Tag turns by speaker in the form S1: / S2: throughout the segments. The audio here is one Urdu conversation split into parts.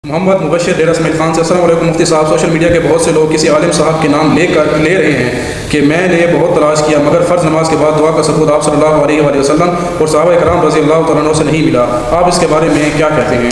S1: محمد مبشر ڈیرہ اسماعیل خان سے السلام علیکم مفتی صاحب، سوشل میڈیا کے بہت سے لوگ کسی عالم صاحب کے نام لے رہے ہیں کہ میں نے بہت تلاش کیا مگر فرض نماز کے بعد دعا کا ثبوت آپ صلی اللہ علیہ وآلہ وسلم اور صحابہ کرام رضی اللہ تعالیٰ عنہ سے نہیں ملا، آپ اس کے بارے میں کیا کہتے ہیں؟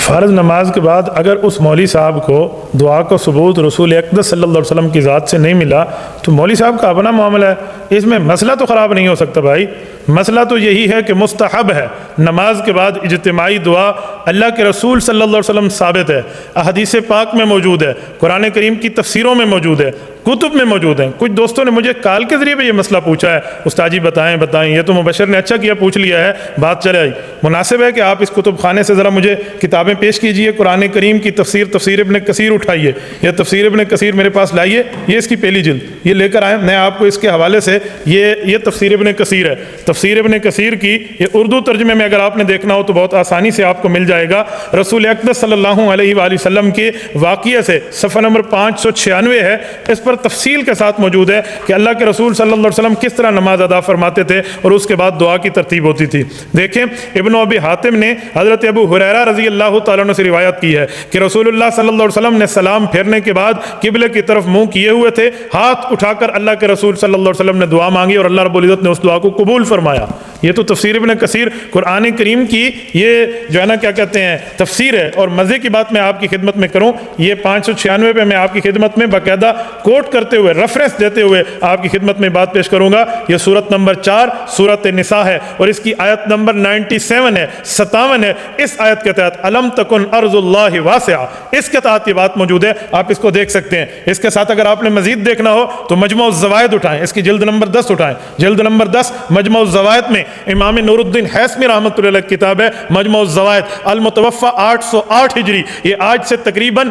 S2: فرض نماز کے بعد اگر اس مولوی صاحب کو دعا کا ثبوت رسول اقدس صلی اللہ علیہ وسلم کی ذات سے نہیں ملا تو مولوی صاحب کا اپنا معاملہ ہے، اس میں مسئلہ تو خراب نہیں ہو سکتا بھائی۔ مسئلہ تو یہی ہے کہ مستحب ہے نماز کے بعد اجتماعی دعا، اللہ کے رسول صلی اللہ علیہ وسلم ثابت ہے، احادیث پاک میں موجود ہے، قرآن کریم کی تفسیروں میں موجود ہے، کتب میں موجود ہیں۔ کچھ دوستوں نے مجھے کال کے ذریعے پہ یہ مسئلہ پوچھا ہے، استاد جی بتائیں، یہ تو مبشر نے اچھا کیا پوچھ لیا ہے، بات چلے آئی۔ مناسب ہے کہ آپ اس کتب خانے سے ذرا مجھے کتابیں پیش کیجئے، قرآن کریم کی تفسیر ابن کثیر اٹھائیے، یا تفسیر ابن کثیر میرے پاس لائیے، یہ اس کی پہلی جلد یہ لے کر آئیں، میں آپ کو اس کے حوالے سے یہ تفسیر ابن کثیر ہے، تفسیر ابن کثیر کی یہ اردو ترجمے میں اگر آپ نے دیکھنا ہو تو بہت آسانی سے آپ کو مل جائے گا۔ رسول اقدس صلی اللہ علیہ وآلہ وسلم کے واقعے سے صفحہ نمبر 596 ہے، اس پر تفصیل کے ساتھ موجود ہے کہ اللہ کے رسول صلی اللہ علیہ وسلم کس طرح نماز ادا فرماتے تھے اور اس کے بعد دعا کی ترتیب ہوتی تھی۔ دیکھیں ابن ابی حاتم نے حضرت ابو ہریرہ رضی اللہ تعالیٰ عنہ سے روایت کی ہے کہ رسول اللہ صلی اللہ علیہ وسلم نے سلام پھیرنے کے بعد قبلے کی طرف منہ کیے ہوئے تھے، ہاتھ اٹھا کر اللہ کے رسول صلی اللہ علیہ وسلم نے دعا مانگی اور اللہ رب العزت نے اس دعا کو قبول فرمایا۔ یہ تو تفسیر ابن کثیر قرآن کریم کی یہ جو ہے نا کیا کہتے ہیں تفسیر ہے، اور مزے کی بات میں آپ کی خدمت میں کروں، یہ 596 پہ میں آپ کی خدمت میں باقاعدہ کوٹ کرتے ہوئے ریفرنس دیتے ہوئے آپ کی خدمت میں بات پیش کروں گا۔ یہ سورت نمبر 4 سورت نساء ہے اور اس کی آیت نمبر 97 ہے، 57 ہے۔ اس آیت کے تحت الم تکن ارض اللہ واسعہ، اس کے تحت یہ بات موجود ہے، آپ اس کو دیکھ سکتے ہیں۔ اس کے ساتھ اگر آپ نے مزید دیکھنا ہو تو مجموع الزوائد اٹھائیں، اس کی جلد نمبر 10 اٹھائیں، جلد نمبر 10 مجموع الزوائد میں امام نور الدین حیثمی رحمۃ اللہ علیہ کتاب ہے مجموع الزوائد، المتوفى 808 ہجری، یہ آج سے تقریباً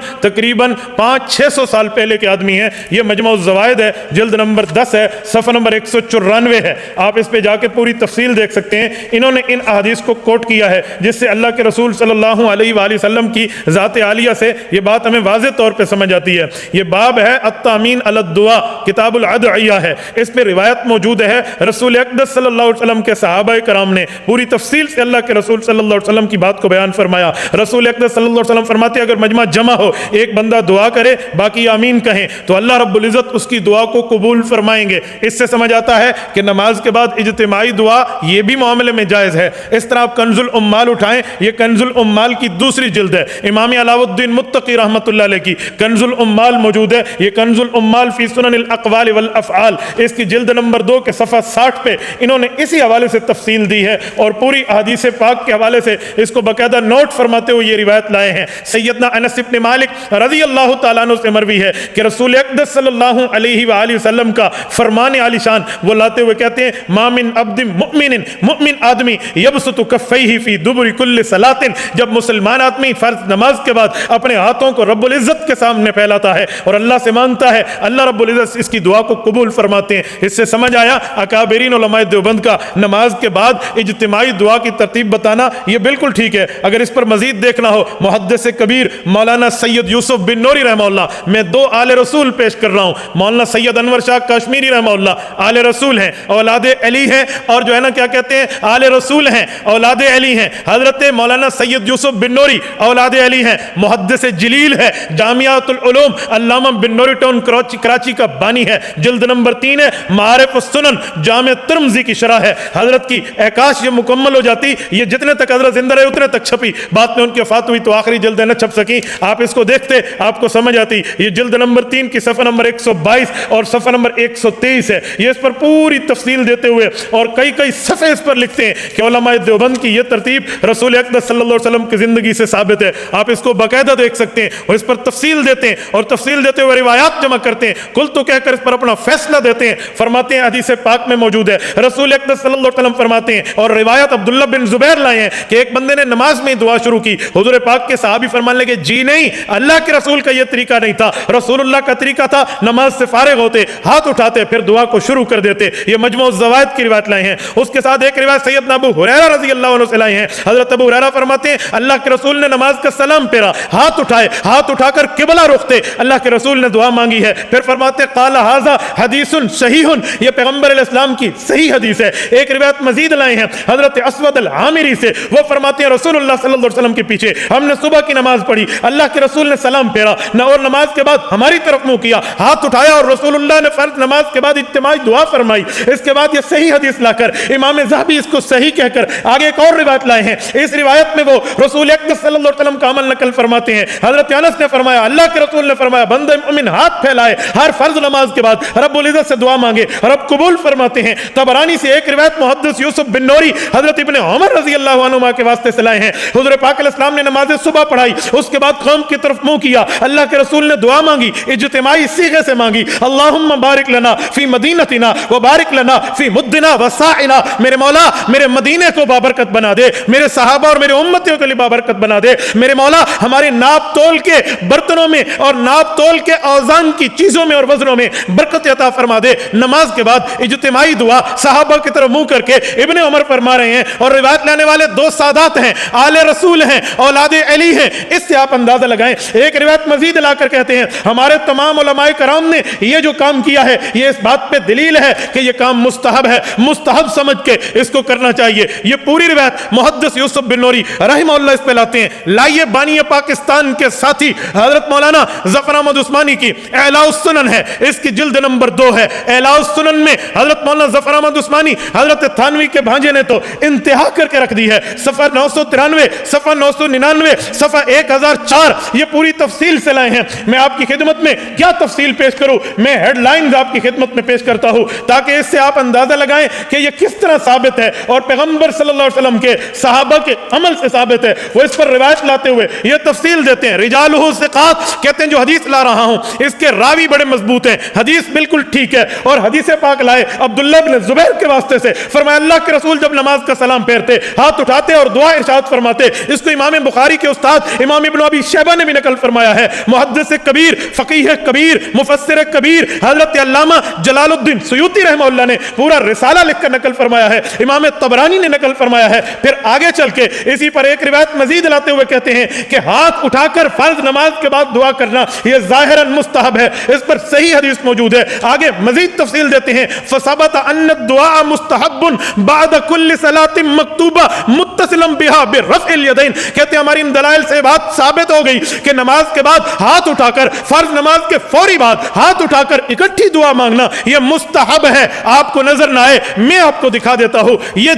S2: 500-600 سال پہلے کے آدمی ہیں۔ یہ مجموع الزوائد ہے، جلد نمبر 10 ہے، صفحہ نمبر 194 ہے، آپ اس پہ جا کے پوری تفصیل دیکھ سکتے ہیں۔ انہوں نے ان احادیث کو کوٹ کیا ہے جس سے اللہ کے رسول صلی اللہ علیہ وآلہ وسلم کی ذات عالیہ سے یہ بات ہمیں واضح طور پہ سمجھ آتی ہے۔ یہ باب ہے التامین علی الدعاء، کتاب الادعیہ ہے، اس پہ روایت موجود ہے رسول اقدس صلی اللہ علیہ وسلم کے صحابہ کرام نے پوری تفصیل سے اللہ کے رسول صلی اللہ علیہ وسلم کی بات کو بیان فرمایا۔ رسول اقدس صلی اللہ علیہ وسلم فرماتے ہیں اگر مجمع جمع ہو، ایک بندہ دعا کرے باقی آمین کہیں تو اللہ رب العزت اس کی دعا کو قبول فرمائیں گے۔ اس سے سمجھ آتا ہے کہ نماز کے بعد اجتماعی دعا یہ بھی معاملے میں جائز ہے۔ اس طرح آپ کنز الامال اٹھائیں، یہ کنز الامال کی دوسری جلد ہے، امام علاء الدین متقی رحمۃ اللہ علیہ کی کنز الامال موجود ہے۔ یہ کنز الامال فی سنن الاقوال والافعال، اس کی جلد نمبر 2 کے صفحہ 60 پہ انہوں نے اسی حوالے سے تفصیل دی ہے اور پوری احادیث پاک کے حوالے سے اس کو باقاعدہ نوٹ فرماتے ہوئے یہ روایت لائے ہیں۔ سیدنا انس بن مالک رضی اللہ تعالیٰ عنہ سے مروی ہے کہ رسول اقدس صلی اللہ علیہ وآلہ وسلم کا فرمان عالی شان وہ لاتے ہوئے کہتے ہیں ما من عبد مؤمن آدمی یبسط کفیہ فی دبر کل صلاۃ، جب مسلمان آدمی فرض نماز کے بعد اپنے ہاتھوں کو رب العزت کے سامنے پھیلاتا ہے اور اللہ سے مانگتا ہے، اللہ رب العزت اس کی دعا کو قبول فرماتے ہیں۔ اس سے سمجھ آیا اکابرین علماء دیوبند کا نماز کے بعد اجتماعی دعا کی ترتیب بتانا یہ بالکل ٹھیک ہے۔ اگر اس پر مزید دیکھنا ہو محدث کبیر مولانا سید یوسف بن نوری رحمہ اللہ، میں 2 آل رسول پیش کر رہا ہوں، مولانا سید انور شاہ کشمیری رحمہ اللہ آل رسول ہیں، اولاد علی ہیں، اور جو ہے نا کیا کہتے ہیں آل رسول ہیں، اولاد علی ہیں۔ حضرت مولانا سید یوسف بن نوری اولاد علی ہیں، محدث جلیل ہے، جامعۃ العلوم علامہ بن نوری ٹاؤن کراچی کا بانی ہے، جلد نمبر 3 ہے، معارف السنن جامع ترمذی کی شرح ہے حضرت کی۔ کاش یہ مکمل ہو جاتی، یہ جتنے تک حضرت زندہ رہے اتنے تک چھپی، بعد میں ان کی وفات ہوئی تو آخری جلد نہ چھپ سکی، آپ اس کو دیکھتے آپ کو سمجھ آتی۔ یہ جلد نمبر 3 کی صفحہ نمبر 122 اور صفحہ نمبر 123 ہے، یہ اس پر پوری تفصیل دیتے ہوئے اور کئی صفحے اس پر لکھتے ہیں کہ علماء دیوبند کی یہ ترتیب رسول اقدس صلی اللہ علیہ وسلم کی زندگی سے ثابت ہے، آپ اس کو باقاعدہ دیکھ سکتے ہیں اور اس پر تفصیل دیتے ہیں اور تفصیل دیتے ہوئے روایات جمع کرتے ہیں، کل تو کہہ کر اس پر اپنا فیصلہ دیتے ہیں۔ فرماتے ہیں حدیث پاک میں موجود ہے رسول اقدس صلی اللہ علیہ وسلم فرماتے ہیں، اور روایت عبداللہ بن زبیر لائے ہیں کہ ایک بندے نے نماز میں دعا شروع کی، حضور پاک کے صحابی فرمانے لگے جی نہیں، اللہ کے رسول کا یہ طریقہ نہیں تھا، رسول اللہ کا طریقہ تھا نماز سے فارغ ہوتے ہاتھ اٹھاتے پھر دعا کو شروع کر دیتے۔ یہ مجموع الزوائد کی روایت لائے ہیں۔ اس کے ساتھ ایک روایت سیدنا ابو ہریرہ رضی اللہ عنہ سے لائے ہیں، حضرت ابو ہریرہ فرماتے ہیں اللہ کے رسول نے نماز کا سلام پھیرا، ہاتھ اٹھائے، ہاتھ اٹھا کر قبلہ رختے، اللہ کے رسول نے دعا مانگی ہے، پھر فرماتے قال ھذا حدیث صحیح، یہ پیغمبر علیہ السلام کی صحیح حدیث ہے۔ ایک روایت روایت مزید لائے ہیں حضرت اسود العامری سے، وہ فرماتے ہیں رسول اللہ صلی اللہ علیہ وسلم کے پیچھے ہم نے صبح کی نماز پڑھی، اللہ کے رسول نے سلام پھیرا اور نماز کے بعد ہماری طرف منہ کیا، ہاتھ اٹھایا اور رسول اللہ نے فرض نماز کے بعد اجتماعی دعا فرمائی۔ اس کے بعد یہ صحیح حدیث لا کر امام ذہبی اس کو صحیح کہہ کر آگے ایک اور روایت لائے ہیں۔ اس روایت میں وہ رسول اکرم صلی اللہ علیہ وسلم کا عمل نقل فرماتے ہیں۔ حضرت انس نے فرمایا اللہ کے رسول نے فرمایا بندہ مومن ہاتھ پھیلائے ہر فرض نماز کے بعد رب العزت سے دعا مانگے، رب قبول فرماتے ہیں۔ طبرانی سے ایک روایت محدث یوسف بن نوری حضرت ابن عمر رضی اللہ عنہما کے واسطے سے لائے ہیں، حضور پاک علیہ السلام نے نماز صبح پڑھائی، اس کے بعد قوم کی طرف منہ کیا، اللہ کے رسول نے دعا مانگی، اجتماعی صیغے سے مانگی، اللہم بارک لنا فی مدینتنا وبارک لنا فی مدنا وسائنا، میرے مولا میرے مدینے کو بابرکت بنا دے، میرے صحابہ اور میرے امتیوں کے لیے بابرکت بنا دے، میرے مولا ہمارے ناپ تول کے برتنوں میں اور ناپ تول کے اوزان کی چیزوں میں اور وزنوں میں برکت عطا فرما دے۔ نماز کے بعد اجتماعی دعا صحابہ کی طرف منہ کر کے ابن عمر فرما رہے ہیں، اور روایت لانے والے دو سادات ہیں، آل رسول ہیں، اولاد علی ہیں، اس سے آپ اندازہ لگائیں۔ ایک روایت مزید لا کر کہتے ہیں ہمارے تمام علماء کرام نے یہ جو کام کیا ہے یہ اس بات پہ دلیل ہے کہ یہ کام مستحب ہے، مستحب سمجھ کے اس کو کرنا چاہیے۔ یہ پوری روایت محدث یوسف بن نوری رحمہ اللہ اس پہ لاتے ہیں۔ لائیے بانی پاکستان کے ساتھی حضرت مولانا ظفر احمد عثمانی کی اعلاء السنن ہے، اس کی جلد نمبر 2 ہے۔ اعلاء السنن میں حضرت مولانا ظفر احمد عثمانی حضرت تھانوی کے بھانجے نے تو انتہا کر کے رکھ دی ہے، صفحہ 993 صفحہ 999 صفحہ 1004 یہ پوری تفصیل سے لائے ہیں۔ میں آپ کی خدمت میں کیا تفصیل پیش کروں، میں ہیڈ لائنز آپ کی خدمت میں پیش کرتا ہوں تاکہ اس سے آپ اندازہ لگائیں کہ یہ کس طرح ثابت ہے اور پیغمبر صلی اللہ علیہ وسلم کے صحابہ کے عمل سے ثابت ہے۔ وہ اس پر روایت لاتے ہوئے یہ تفصیل دیتے ہیں، رجالہ ثقات، کہتے ہیں جو حدیث لا رہا ہوں اس کے راوی بڑے مضبوط ہیں، حدیث بالکل ٹھیک ہے، اور حدیث پاک لائے عبداللہ بن زبیر کے واسطے سے، فرمایا اللہ کے رسول جب نماز کا سلام پھیرتے ہاتھ اٹھاتے اور دعا ارشاد فرماتے۔ اس کو امام بخاری کے استاد امام ابن ابی شیبہ نے بھی نقل فرمایا ہے۔ محدث کبیر، فقیہ کبیر، مفسر کبیر حضرت علامہ جلال الدین سیوطی رحمہ اللہ نے پورا رسالہ لکھ کر نقل فرمایا ہے، امام طبرانی نے نقل فرمایا ہے۔ پھر آگے چل کے اسی پر ایک روایت مزید لاتے ہوئے کہتے ہیں کہ ہاتھ اٹھا کر فرض نماز کے بعد دعا کرنا یہ ظاہراً مستحب ہے، اس پر صحیح حدیث موجود ہے۔ آگے مزید تفصیل دیتے ہیں فثبت ان الدعاء مستحب بعد كل صلاة مکتوبہ متصلا بها برفع الیدین، کہتے ہیں ہماری ان دلائل سے بات ثابت ہو گئی کہ نماز کے بعد ہاتھ اٹھا کر فرض نماز کے فوری بعد ہاتھ اٹھا کر اکٹھی دعا مانگنا یہ مستحب ہے۔ آپ کو نظر نہ آئے میں آپ کو دکھا دیتا ہوں، یہ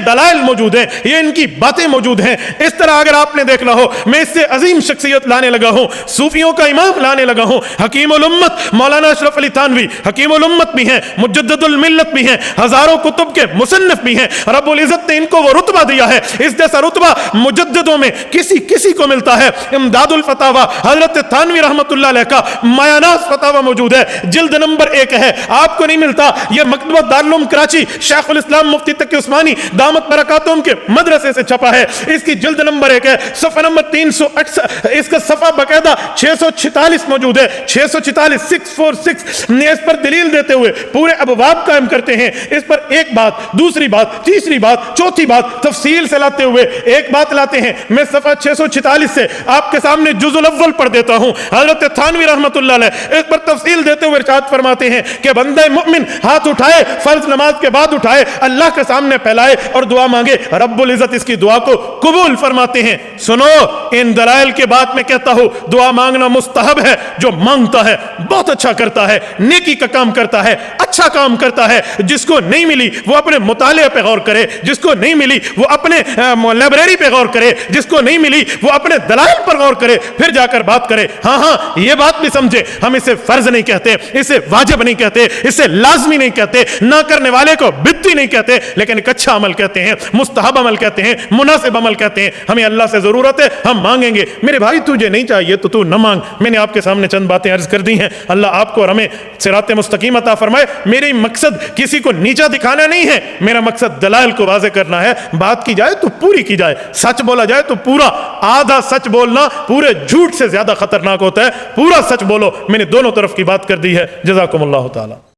S2: دلائل موجود ہیں، یہ ان کی باتیں موجود ہیں۔ اس طرح اگر آپ نے دیکھنا ہو میں اس سے عظیم شخصیت لانے لگا ہوں، صوفیوں کا امام لانے لگا ہوں، حکیم الامت مولانا اشرف علی تھانوی حکیم الامت بھی ہیں، مجدد الملت بھی ہیں، ہزاروں کتب کے مصنف بھی ہیں۔ رب العزت نے ان کو وہ رتبہ دیا ہے، اس جیسا رتبہ مجددوں میں کسی کو ملتا ہے۔ امداد الفتاوی حضرت تھانوی رحمت اللہ علیہ کا مایاناس فتاوی موجود ہے، جلد نمبر 1 ہے، آپ کو نہیں ملتا۔ یہ مکتبہ دارالعلوم کراچی شیخ الاسلام مفتی تقی عثمانی دامت برکاتہم کے مدرسے سے چھپا ہے، اس کی جلد نمبر 1 ہے، صفحہ نمبر 368، اس کا صفحہ باقاعدہ 646 موجود ہے، 646 نے اس پر دلیل دیتے ہوئے پورے ابواب قائم کرتے ہیں۔ اس پر ایک بات، دوسری بات، تیسری بات، چوتھی بات تفصیل سے لاتے ہوئے ایک بات لاتے ہیں۔ میں صفحہ 646 سے آپ کے سامنے جزء الاول پڑھ دیتا ہوں۔ حضرت تھانوی رحمت اللہ علیہ اس پر تفصیل دیتے ہوئے ارشاد فرماتے ہیں کہ بندہ مومن ہاتھ اٹھائے فرض نماز کے بعد اٹھائے، اللہ کے سامنے پھیلائے اور دعا مانگے، رب العزت اس کی دعا کو قبول فرماتے ہیں۔ سنو ان دلائل کے بعد میں کہتا ہوں دعا مانگنا مستحب ہے، جو مانگتا ہے بہت اچھا کرتا ہے، نیکی کا کام کرتا ہے، اچھا کام کرتا ہے۔ جس کو نہیں ملی وہ اپنے مطالعے پہ غور کرے، جس کو نہیں ملی وہ اپنے لائبریری پہ غور کرے، جس کو نہیں ملی وہ اپنے دلائل پر غور کرے، پھر جا کر بات کرے۔ ہاں یہ بات بھی سمجھے، ہم اسے فرض نہیں کہتے، اسے واجب نہیں کہتے، اسے لازمی نہیں کہتے، نہ کرنے والے کو بدعتی نہیں کہتے، لیکن ایک اچھا عمل کہتے ہیں، مستحب عمل کہتے ہیں، مناسب عمل کہتے ہیں۔ ہمیں اللہ سے ضرورت ہے، ہم مانگیں گے۔ میرے بھائی تجھے نہیں چاہیے تو تو نہ مانگ، میں نے آپ کے سامنے چند باتیں عرض کر دی ہیں۔ اللہ آپ کو اور ہمیں صراط مستقیم عطا فرمائے۔ میری مقصد کسی کو نیچا دکھانا نہیں ہے، میرا مقصد دلائل کو واضح کرنا ہے۔ بات کی جائے تو پوری کی جائے، سچ بولا جائے تو پورا، آدھا سچ بولنا پورے جھوٹ سے زیادہ خطرناک ہوتا ہے۔ پورا سچ بولو، میں نے دونوں طرف کی بات کر دی ہے۔ جزاکم اللہ تعالی۔